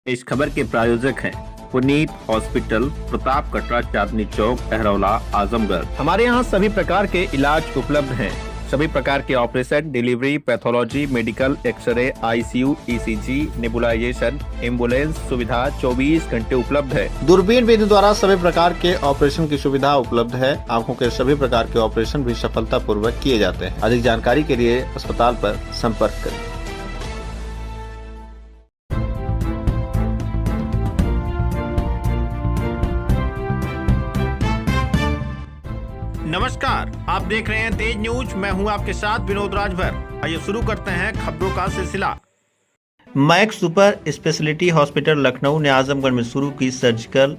इस खबर के प्रायोजक हैं पुनीत हॉस्पिटल, प्रताप कटरा, चांदनी चौक, अहरौला, आजमगढ़। हमारे यहाँ सभी प्रकार के इलाज उपलब्ध हैं। सभी प्रकार के operation, delivery, pathology, medical, X ray, ICU, ECG, nebulisation, ambulance सुविधा 24 घंटे उपलब्ध है। दूरबीन विधि द्वारा सभी प्रकार के ऑपरेशन की सुविधा उपलब्ध है। आंखों के सभी प्रकार के ऑपरेशन भी सफलतापूर्वक किए जाते हैं। अधिक जानकारी के लिए अस्पताल पर संपर्क करें। नमस्कार, आप देख रहे हैं तेज न्यूज। मैं हूं आपके साथ विनोद राजभर। आइए शुरू करते हैं खबरों का सिलसिला। Max super speciality hospital Lucknow ने आजमगढ़ में शुरू की सर्जिकल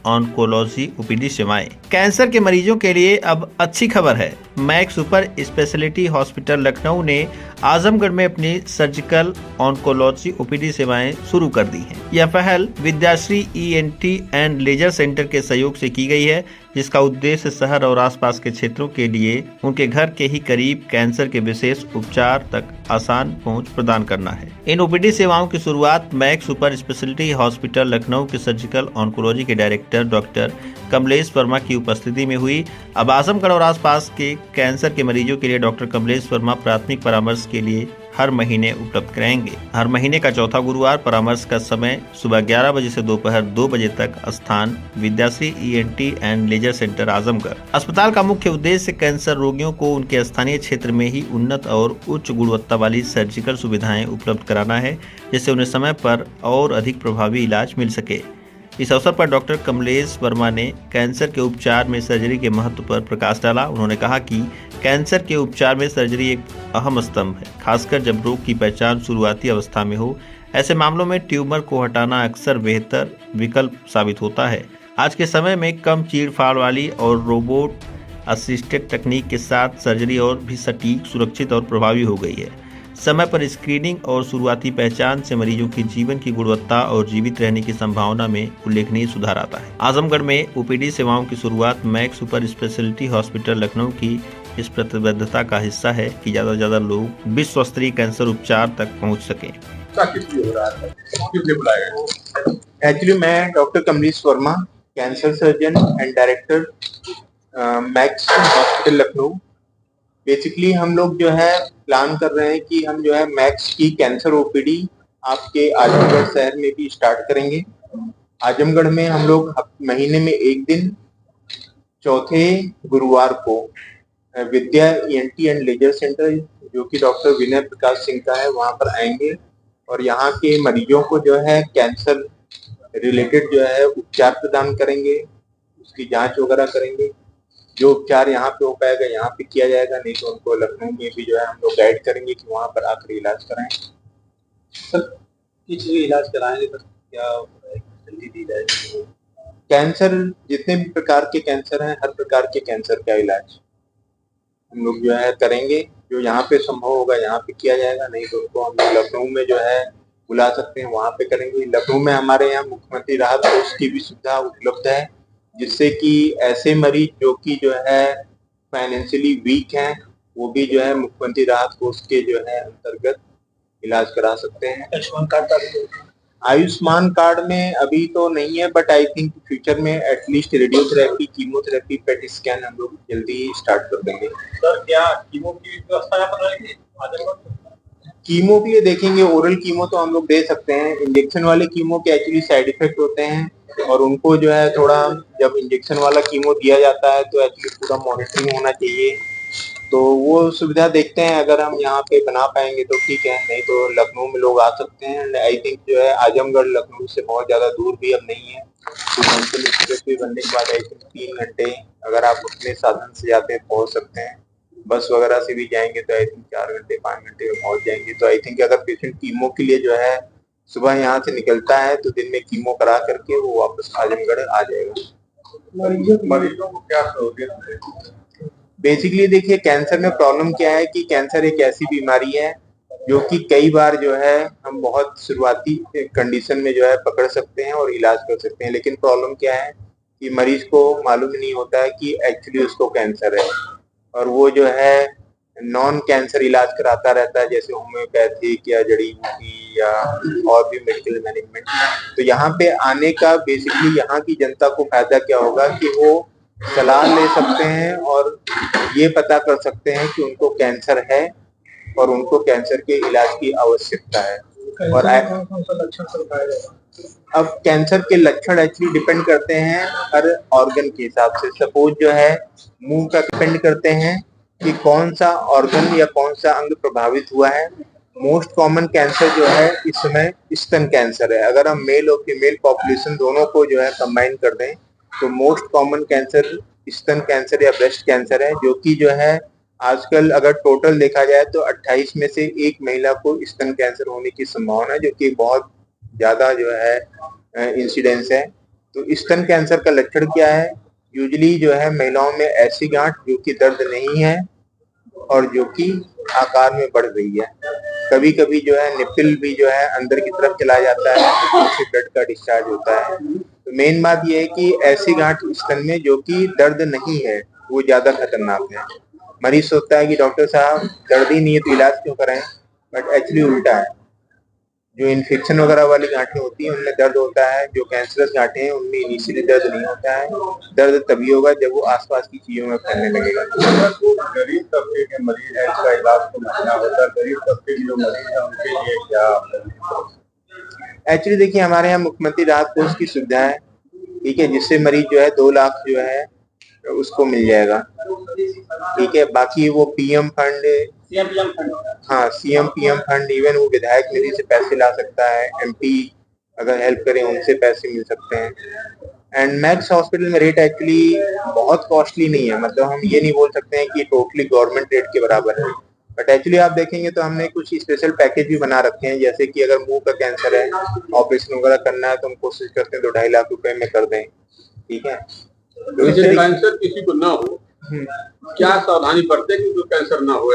ऑन्कोलॉजी ओपीडी सेवाएं। कैंसर के मरीजों के लिए अब अच्छी खबर है। Max super speciality hospital Lucknow ने आजमगढ़ में अपनी सर्जिकल ऑन्कोलॉजी ओपीडी सेवाएं शुरू कर दी हैं। यह पहल Vidyashree ENT and laser centre के सहयोग से की गई है, जिसका उद्देश्य शहर और आसपास के क्षेत्रों के लिए उनके घर के ही करीब कैंसर के विशेष उपचार तक आसान पहुंच प्रदान करना है। इन ओपीडी सेवाओं की शुरुआत max super speciality hospital Lucknow के सर्जिकल ऑन्कोलॉजी के डायरेक्टर डॉक्टर कमलेश वर्मा की उपस्थिति में हुई। अब आजमगढ़ और आसपास के कैंसर के मरीजों के लिए डॉक्टर कमलेश वर्मा प्राथमिक परामर्श के लिए हर महीने उपलब्ध कराएंगे। हर महीने का चौथा गुरुवार। परामर्श का समय सुबह 11 बजे से दोपहर 2 बजे तक। स्थान Vidyashree ENT and laser centre Azamgarh. अस्पताल का मुख्य उद्देश्य कैंसर रोगियों को उनके स्थानीय क्षेत्र में ही उन्नत और उच्च गुणवत्ता वाली सर्जिकल सुविधाएं उपलब्ध कराना है, जिससे उन्हें समय पर और अधिक प्रभावी इलाज मिल सके। इस अवसर पर डॉक्टर कमलेश वर्मा ने कैंसर के उपचार में सर्जरी के महत्व पर प्रकाश डाला। उन्होंने कहा कि कैंसर के उपचार में सर्जरी एक अहम स्तंभ है, खासकर जब रोग की पहचान शुरुआती अवस्था में हो। ऐसे मामलों में ट्यूमर को हटाना अक्सर बेहतर विकल्प साबित होता है। आज के समय में कम चीड़-फाड़ वाली और रोबोट असिस्टेड तकनीक के साथ सर्जरी और भी सटीक, सुरक्षित और प्रभावी हो गई है। समय पर स्क्रीनिंग और शुरुआती पहचान से मरीजों की जीवन की गुणवत्ता और जीवित रहने की संभावना में उल्लेखनीय सुधार आता है। आजमगढ़ में ओपीडी सेवाओं की शुरुआत max super speciality hospital Lucknow की इस प्रतिबद्धता का हिस्सा है कि ज्यादा से ज्यादा लोग विश्व स्तरीय कैंसर उपचार तक पहुंच सकें। एक्चुअली मैं doctor Kamlesh Verma, cancer surgeon and director max hospital Lucknow. Basically हम लोग जो है प्लान कर रहे हैं कि हम जो है मैक्स की कैंसर ओपीडी आपके आजमगढ़ शहर में भी स्टार्ट करेंगे। आजमगढ़ में हम लोग महीने में एक दिन चौथे गुरुवार को विद्या ईएनटी एंड लेजर सेंटर, जो कि डॉक्टर विनय प्रकाश सिंह का है, वहां पर आएंगे और यहाँ के मरीजों को जो है कैंसर रिलेटेड जो है उपचार प्रदान करेंगे, उसकी जांच वगैरह करेंगे। जो उपचार यहाँ पे हो पाएगा यहाँ पे किया जाएगा, नहीं तो उनको लखनऊ में भी जो है हम लोग गाइड करेंगे कि वहाँ पर आकर इलाज कराएं। सर किस चीज इलाज कराएंगे सर? क्या जल्दी दी जाएगी? कैंसर, जितने भी प्रकार के कैंसर हैं, हर प्रकार के कैंसर का इलाज हम लोग जो है करेंगे। जो यहाँ पे संभव होगा यहाँ पे किया जाएगा, नहीं तो उनको हम लोग लखनऊ में जो है बुला सकते हैं, वहाँ पे करेंगे। लखनऊ में हमारे यहाँ मुख्यमंत्री राहत कोष की भी सुविधा उपलब्ध है, जिससे कि ऐसे मरीज जो कि जो है फाइनेंशियली वीक हैं, वो भी जो है मुख्यमंत्री राहत कोष के जो है अंतर्गत इलाज करा सकते हैं। आयुष्मान कार्ड में अभी तो नहीं है, बट आई थिंक फ्यूचर में at least radiotherapy, chemotherapy, PET scan हम लोग जल्दी स्टार्ट कर देंगे। सर क्या कीमो की व्यवस्था यहाँ पर रहेगी? कीमो भी देखेंगे, ओरल कीमो तो हम लोग दे सकते हैं। इंजेक्शन वाले कीमो के एक्चुअली साइड इफेक्ट होते हैं और उनको जो है थोड़ा, जब इंजेक्शन वाला कीमो दिया जाता है तो एक्चुअली पूरा मॉनिटरिंग होना चाहिए, तो वो सुविधा देखते हैं। अगर हम यहाँ पे बना पाएंगे तो ठीक है, नहीं तो लखनऊ में लोग आ सकते हैं। आई थिंक जो है आजमगढ़ लखनऊ से बहुत ज्यादा दूर भी अब नहीं है। तो बनने के बाद आई थिंक 3 घंटे अगर आप अपने साधन से जाते हैं पहुंच सकते हैं। बस वगैरह से भी जाएंगे तो आई थिंक 4 घंटे 5 घंटे में पहुंच जाएंगे। तो आई थिंक अगर पेशेंट कीमो के लिए जो है सुबह यहाँ से निकलता है तो दिन में कीमो करा करके वो वापस आजमगढ़ आ जाएगा। मरीजों को क्या सहूलियत है? बेसिकली देखिए, कैंसर में प्रॉब्लम क्या है कि कैंसर एक ऐसी बीमारी है जो कि कई बार जो है हम बहुत शुरुआती कंडीशन में जो है पकड़ सकते हैं और इलाज कर सकते हैं, लेकिन प्रॉब्लम क्या है कि मरीज को मालूम नहीं होता है कि एक्चुअली उसको कैंसर है, और वो जो है नॉन कैंसर इलाज कराता रहता है, जैसे होम्योपैथिक या जड़ी बूटी या और भी मेडिकल मैनेजमेंट। तो यहाँ पे आने का बेसिकली यहाँ की जनता को फायदा क्या होगा कि वो सलाह ले सकते हैं और ये पता कर सकते हैं कि उनको कैंसर है और उनको कैंसर के इलाज की आवश्यकता है। और अब कैंसर के लक्षण एक्चुअली डिपेंड करते हैं हर ऑर्गन के हिसाब से। सपोज जो है मुंह का डिपेंड करते हैं कि कौन सा ऑर्गन या कौन सा अंग प्रभावित हुआ है। मोस्ट कॉमन कैंसर जो है इस समय स्तन कैंसर है। अगर हम मेल और फीमेल पॉपुलेशन दोनों को जो है कंबाइन कर दें तो मोस्ट कॉमन कैंसर स्तन कैंसर या ब्रेस्ट कैंसर है, जो कि जो है आजकल अगर टोटल देखा जाए तो 28 में से एक महिला को स्तन कैंसर होने की संभावना है, जो कि बहुत ज्यादा जो है इंसिडेंस है। तो स्तन कैंसर का लक्षण क्या है? यूजुअली जो है महिलाओं में ऐसी गांठ जो कि दर्द नहीं है और जो कि आकार में बढ़ रही है। कभी कभी जो है निप्पल भी जो है अंदर की तरफ चला जाता है, उससे ब्लड का डिस्चार्ज होता है। तो मेन बात यह है कि ऐसी गांठ स्तन में जो कि दर्द नहीं है वो ज्यादा खतरनाक है। मरीज सोचता है कि डॉक्टर साहब दर्द ही नहीं है तो इलाज क्यों कराएं, बट एक्चुअली उल्टा है। जो इन्फेक्शन वगैरह वाली गांठें होती हैं उनमें दर्द होता है, जो कैंसरस गांठें हैं उनमें इनिशियली दर्द नहीं होता है। दर्द तभी होगा जब वो आसपास की चीजों में फैलने लगेगा। गरीब तबके के मरीज है, इसका इलाज तो महंगा होता है। गरीब तबके के जो मरीज है उनके लिए क्या? एक्चुअली देखिए हमारे यहाँ मुख्यमंत्री राहत कोष की सुविधा है, ठीक है, जिससे मरीज जो है 2 लाख जो है उसको मिल जाएगा, ठीक है। बाकी वो पीएम फंड, हाँ सीएम पीएम फंड, इवन वो विधायक निधि से पैसे ला सकता है, एमपी अगर हेल्प करें उनसे पैसे मिल सकते हैं। एंड मैक्स हॉस्पिटल में रेट एक्चुअली बहुत कॉस्टली नहीं है, मतलब हम ये नहीं बोल सकते हैं कि टोटली गवर्नमेंट रेट के बराबर है, बट एक्चुअली आप देखेंगे तो हमने कुछ स्पेशल पैकेज भी बना रखे हैं। जैसे कि अगर मुंह का कैंसर है, ऑपरेशन वगैरह करना है तो हम कोशिश करते हैं 2-2.5 लाख रुपए में कर दें, ठीक है। तो जैसे कैंसर किसी को ना हो, क्या सावधानी बरते कि उनको कैंसर ना हो?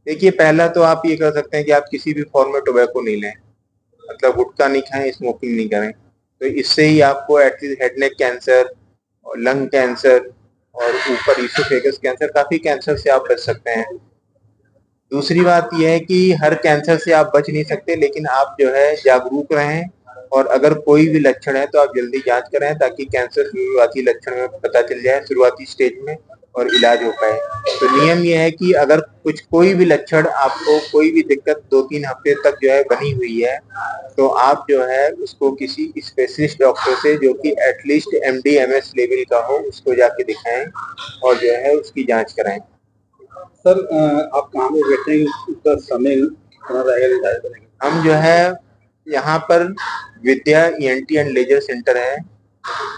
देखिए पहला तो आप ये कर सकते हैं कि आप किसी भी फॉर्म में टोबैको नहीं लें, मतलब गुटखा नहीं खाएं, स्मोकिंग नहीं करें। तो इससे ही आपको एटलीस्ट हेड नेक कैंसर और लंग कैंसर और ऊपर इसोफेगस कैंसर, काफी कैंसर से आप बच सकते हैं। दूसरी बात यह है कि हर कैंसर से आप बच नहीं सकते, लेकिन आप जो है जागरूक रहें और अगर कोई भी लक्षण है तो आप जल्दी जांच कराएं ताकि कैंसर शुरुआती लक्षण में पता चल जाए शुरुआती स्टेज में और इलाज हो पाए। तो नियम यह है कि अगर कोई भी लक्षण आपको, कोई भी दिक्कत 2-3 हफ्ते तक जो है बनी हुई है तो आप जो है उसको किसी स्पेशलिस्ट डॉक्टर से जो कि एटलीस्ट MD MS लेवल का हो उसको जाके दिखाएं और जो है उसकी जांच कराएं। सर आप कहाँ पे बैठे हैं, उसका समय कितना रहेगा? हम जो है यहाँ पर विद्या ENT एंड लेजर सेंटर है,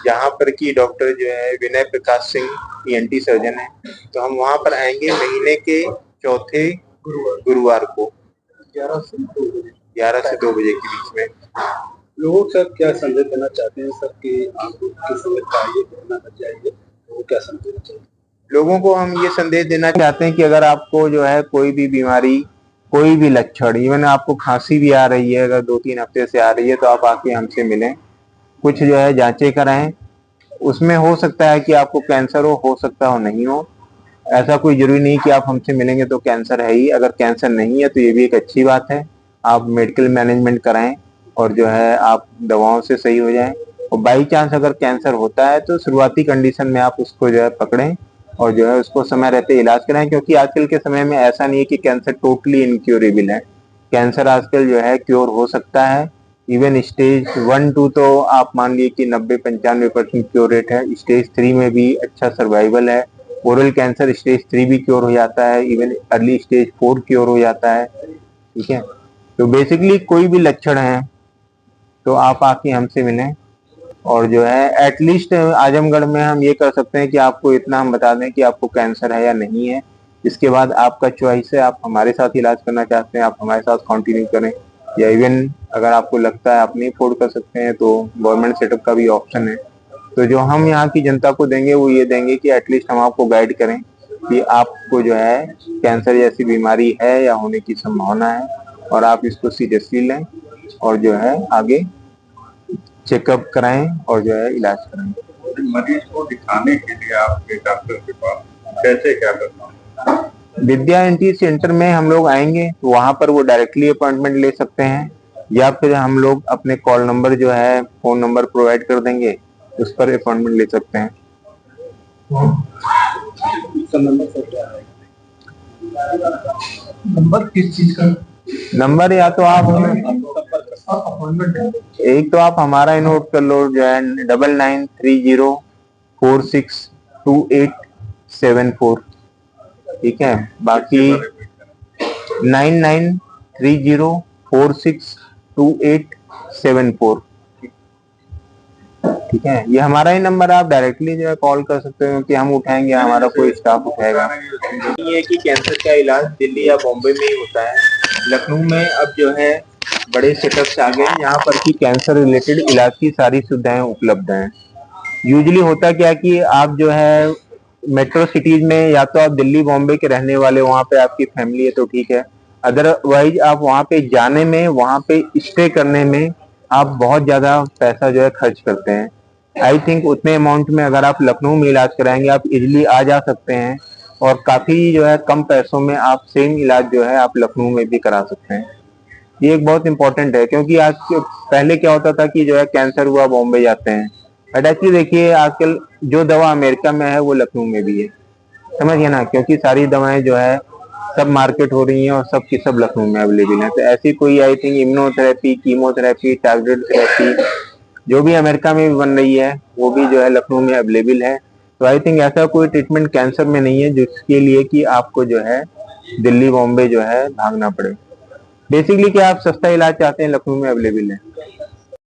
जहाँ पर की डॉक्टर जो है विनय प्रकाश सिंह ENT सर्जन है। तो हम वहाँ पर आएंगे महीने के चौथे गुरुवार को 11 से 2 बजे के बीच में। लोगों को क्या संदेश देना चाहते हैं सर कि आप किस समय चाहिए, कितना बच जाइए, वो क्या संदेश देना चाहिए? लोगों को हम ये संदेश देना चाहते हैं कि अगर आपको जो है कोई भी बीमारी, कोई भी लक्षण, इवन आपको खांसी भी आ रही है, अगर 2-3 हफ्ते से आ रही है तो आप आके हमसे मिलें, कुछ जो है जांचें कराएं। उसमें हो सकता है कि आपको कैंसर हो सकता हो नहीं हो, ऐसा कोई जरूरी नहीं कि आप हमसे मिलेंगे तो कैंसर है ही। अगर कैंसर नहीं है तो ये भी एक अच्छी बात है, आप मेडिकल मैनेजमेंट कराएं और जो है आप दवाओं से सही हो जाएं। और बाई चांस अगर कैंसर होता है तो शुरुआती कंडीशन में आप उसको जो है पकड़ें और जो है उसको समय रहते इलाज कराएं, क्योंकि आजकल के समय में ऐसा नहीं है कि कैंसर टोटली इनक्योरेबल है। कैंसर आजकल जो है क्योर हो सकता है, इवन स्टेज 1-2 तो आप मान लीजिए कि 90-95% क्योर रेट है। स्टेज 3 में भी अच्छा सर्वाइवल है। ओरल कैंसर स्टेज 3 भी क्योर हो जाता है, इवन अर्ली स्टेज 4 क्योर हो जाता है, ठीक है। तो बेसिकली कोई भी लक्षण है तो आप आके हमसे मिलें और जो है एटलीस्ट आजमगढ़ में हम ये कर सकते हैं कि आपको इतना हम बता दें कि आपको कैंसर है या नहीं है। इसके बाद आपका चॉइस है, आप हमारे साथ इलाज करना चाहते हैं आप हमारे साथ कंटिन्यू करें, या इवन अगर आपको लगता है आप नहीं अफोर्ड कर सकते हैं तो गवर्नमेंट सेटअप का भी ऑप्शन है। तो जो हम यहाँ की जनता को देंगे वो ये देंगे कि एटलीस्ट हम आपको गाइड करें कि आपको जो है कैंसर जैसी बीमारी है या होने की संभावना है और आप इसको सीरियसली लें और जो है आगे चेकअप कराएं और जो है इलाज कराएं। मरीज को दिखाने के लिए आपके डॉक्टर के पास कैसे क्या करना है? विद्या एनटी सेंटर में हम लोग आएंगे तो वहां पर वो डायरेक्टली अपॉइंटमेंट ले सकते हैं, या फिर हम लोग अपने कॉल नंबर जो है, फोन नंबर प्रोवाइड कर देंगे, उस पर अपॉइंटमेंट ले सकते हैं। नंबर किस चीज का? नंबर या तो आप एक तो आप हमारा ही नोट कर लो, जो है 9930462874, ठीक है। बाकी 9930462874, ठीक है। ये हमारा ही नंबर, आप डायरेक्टली जो है कॉल कर सकते हो कि हम उठाएंगे, हमारा कोई स्टाफ उठाएगा। ये है कि कैंसर का इलाज दिल्ली या बॉम्बे में ही होता है। लखनऊ में अब जो है बड़े सेटअप्स आ गए हैं, यहाँ पर की कैंसर रिलेटेड इलाज की सारी सुविधाएं उपलब्ध हैं। यूजुअली होता क्या कि आप जो है मेट्रो सिटीज में, या तो आप दिल्ली बॉम्बे के रहने वाले, वहाँ पे आपकी फैमिली है तो ठीक है, अदरवाइज आप वहाँ पे जाने में, वहाँ पे स्टे करने में आप बहुत ज्यादा पैसा जो है खर्च करते हैं। आई थिंक उतने अमाउंट में अगर आप लखनऊ में इलाज कराएंगे, आप इजिली आ जा सकते हैं और काफी जो है कम पैसों में आप सेम इलाज जो है आप लखनऊ में भी करा सकते हैं। ये एक बहुत इंपॉर्टेंट है, क्योंकि आज पहले क्या होता था कि जो है कैंसर हुआ बॉम्बे जाते हैं, बट एक्चुअली देखिए आजकल जो दवा अमेरिका में है वो लखनऊ में भी है, समझिए ना, क्योंकि सारी दवाएं जो है सब मार्केट हो रही हैं और सब की सब लखनऊ में अवेलेबल है। तो ऐसी कोई I think immunotherapy, chemotherapy, targeted therapy जो भी अमेरिका में भी बन रही है वो भी जो है लखनऊ में अवेलेबल है। तो आई थिंक ऐसा कोई ट्रीटमेंट कैंसर में नहीं है जिसके लिए कि आपको जो है दिल्ली बॉम्बे जो है भागना पड़े। बेसिकली क्या आप सस्ता इलाज चाहते हैं, लखनऊ में अवेलेबल है।